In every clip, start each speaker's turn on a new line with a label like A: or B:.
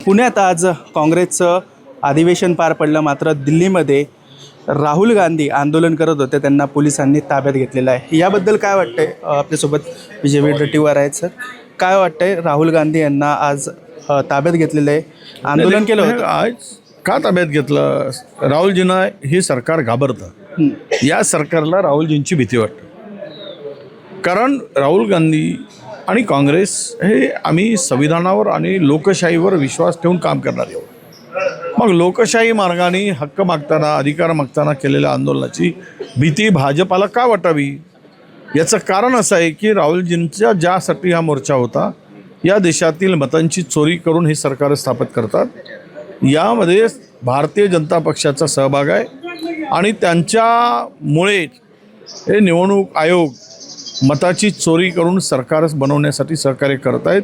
A: पुण्यात आज काँग्रेसचं अधिवेशन पार पडलं, मात्र दिल्लीमध्ये राहुल गांधी आंदोलन करत होते, त्यांना पोलिसांनी ताब्यात घेतलेलं आहे. याबद्दल काय वाटतंय? आपल्यासोबत विजय वडेट्टीवार आहेत. सर, काय वाटतंय? राहुल गांधी यांना आज ताब्यात घेतलेलं आहे, आंदोलन केलं होतं.
B: आज का ताब्यात घेतलं? राहुलजींना हे सरकार घाबरतं. या सरकारला राहुलजींची भीती वाटते. कारण राहुल गांधी आणि काँग्रेस हे आम्ही संविधानावर आणि लोकशाहीवर विश्वास ठेवून काम करणार आहोत. मग लोकशाही मार्गाने हक्क मागताना, अधिकार मागताना केलेल्या आंदोलनाची भीती भाजपाला का वाटावी? याचं कारण असं आहे की राहुलजींच्या ज्यासाठी हा मोर्चा होता, या देशातील मतांची चोरी करून हे सरकार स्थापित करतात. यामध्ये भारतीय जनता पक्षाचा सहभाग आहे आणि त्यांच्यामुळे हे निवडणूक आयोग मताची चोरी करून सरकार बनवण्यासाठी सहकार्य करत आहेत,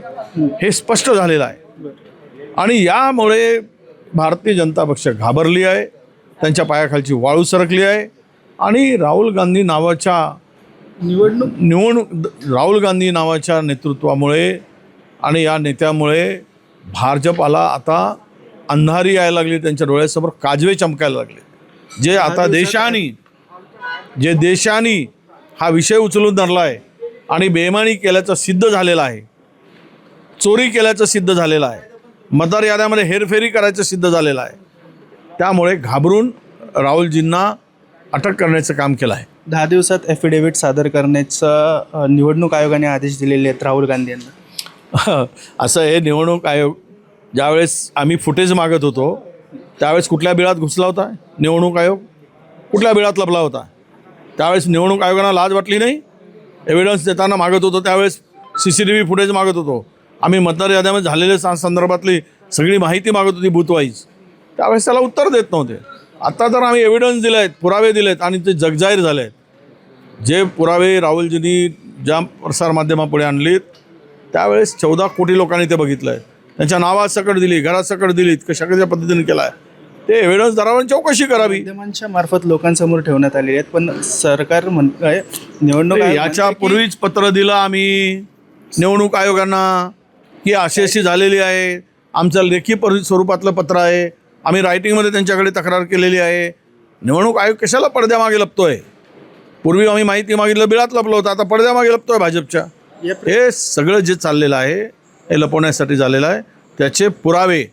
B: हे स्पष्ट झालेलं आहे. आणि यामुळे भारतीय जनता पक्ष घाबरली आहे, त्यांच्या पायाखालची वाळू सरकली आहे. आणि राहुल गांधी नावाच्या नेतृत्वामुळे आणि या नेत्यामुळे भाजपाला आता अंधारी यायला लागली, त्यांच्या डोळ्यासमोर काजवे चमकायला लागले. जे आता देशाने हा विषय उचलून धरला आहे आणि बेईमानी केल्याचं सिद्ध झालेलं आहे, चोरी केल्याचं सिद्ध झालेलं आहे, मतदार याद्यामध्ये हेरफेरी करायचं सिद्ध झालेलं आहे. त्यामुळे घाबरून राहुलजींना अटक करण्याचं काम केलं आहे.
A: 10 दिवसात ॲफिडेव्हिट सादर करण्याचा निवडणूक आयोगाने आदेश दिलेले आहेत राहुल गांधी यांना.
B: असं हे निवडणूक आयोग ज्यावेळेस आम्ही फुटेज मागत होतो त्यावेळेस कुठल्या बिळात घुसला होता निवडणूक आयोग? कुठल्या बिळात लपला होता? त्यावेळेस निवडणूक आयोगाला लाज वाटली नाही? एव्हिडन्स देताना मागत होतो त्यावेळेस CCTV फुटेज मागत होतो आम्ही, मतदार याद्यामध्ये झालेल्या संदर्भातली सगळी माहिती मागत होती बूथवाईज. त्यावेळेस त्याला उत्तर देत नव्हते. आता तर आम्ही एव्हिडन्स दिले आहेत, पुरावे दिले आहेत आणि ते जगजाहीर झाले आहेत. जे पुरावे राहुलजींनी ज्या प्रसारमाध्यमापुढे आणलीत त्यावेळेस 14 कोटी लोकांनी ते बघितलं आहे. त्यांच्या नावासकट दिली, घरासकट दिलीत, कशा पद्धतीने केला आहे ते एव्हिडन्स दरावर चौकशी करावी.
A: माध्यमांच्या मार्फत लोकांसमोर ठेवण्यात आलेले आहेत, पण सरकार म्हणतंय निवडणूक
B: याच्या पूर्वीच पत्र दिलं आम्ही निवडणूक आयोगांना की अशी झालेली आहे. आमचं लेखी स्वरूपातलं पत्र आहे, आम्ही रायटिंगमध्ये त्यांच्याकडे तक्रार केलेली आहे. निवडणूक आयोग कशाला पडद्यामागे लपतोय? पूर्वी आम्ही माहिती मागितलं बिळात लपलं होतं, आता पडद्यामागे लपतोय भाजपच्या. हे सगळं जे चाललेलं आहे हे लपवण्यासाठी झालेलं आहे. त्याचे पुरावे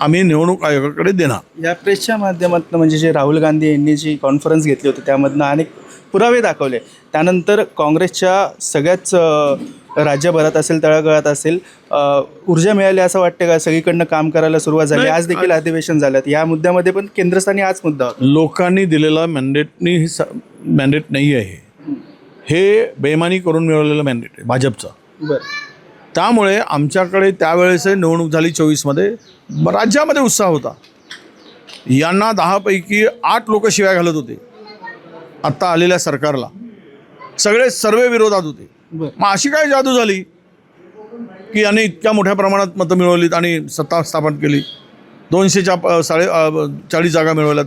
B: आम्ही निवडणूक आयोगाकडे देणार.
A: या प्रेसच्या माध्यमातून म्हणजे जे राहुल गांधी यांनी जी कॉन्फरन्स घेतली होती त्यामधनं अनेक पुरावे दाखवले. त्यानंतर काँग्रेसच्या सगळ्याच राज्यभरात असेल, तळागाळात असेल, ऊर्जा मिळाली असं वाटतं का? सगळीकडनं काम करायला सुरुवात झाली. आज देखील अधिवेशन झालं. या मुद्द्यामध्ये पण केंद्रस्थानी हाच मुद्दा होता.
B: लोकांनी दिलेला मॅन्डेट नाही आहे, हे बेईमानी करून मिळवलेलं मॅन्डेट आहे भाजपचं.
A: बरं.
B: त्यामुळे आमच्याकडे त्यावेळेस निवडणूक झाली 24मध्ये, राज्यामध्ये उत्साह होता. यांना 10 पैकी 8 लोक शिव्या घालत होते आत्ता आलेल्या सरकारला. सगळे सर्वे विरोधात होते. मग अशी काय जादू झाली की यांनी इतक्या मोठ्या प्रमाणात मतं मिळवलीत आणि सत्ता स्थापन केली, 240 जागा मिळवल्यात?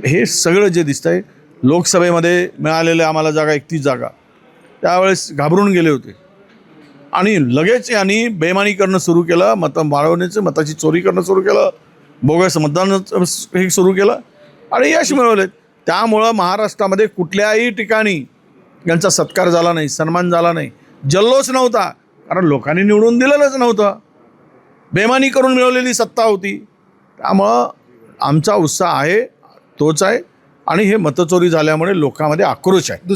B: हे सगळं जे दिसतंय, लोकसभेमध्ये मिळालेल्या आम्हाला जागा 31 जागा, त्यावेळेस घाबरून गेले होते आणि लगेच यांनी बेईमानी करणं सुरू केलं, मतं वाढवण्याचं, मताची चोरी करणं सुरू केलं, बोगस मतदान हे सुरू केलं आणि यश मिळवलेत. त्यामुळं महाराष्ट्रामध्ये कुठल्याही ठिकाणी यांचा सत्कार झाला नाही, सन्मान झाला नाही, जल्लोष नव्हता, कारण लोकांनी निवडून दिलेलंच नव्हतं. बेईमानी करून मिळवलेली सत्ता होती. त्यामुळं आमचा उत्साह आहे तोच आहे आणि हे मतचोरी झाल्यामुळे लोकांमध्ये आक्रोश आहे.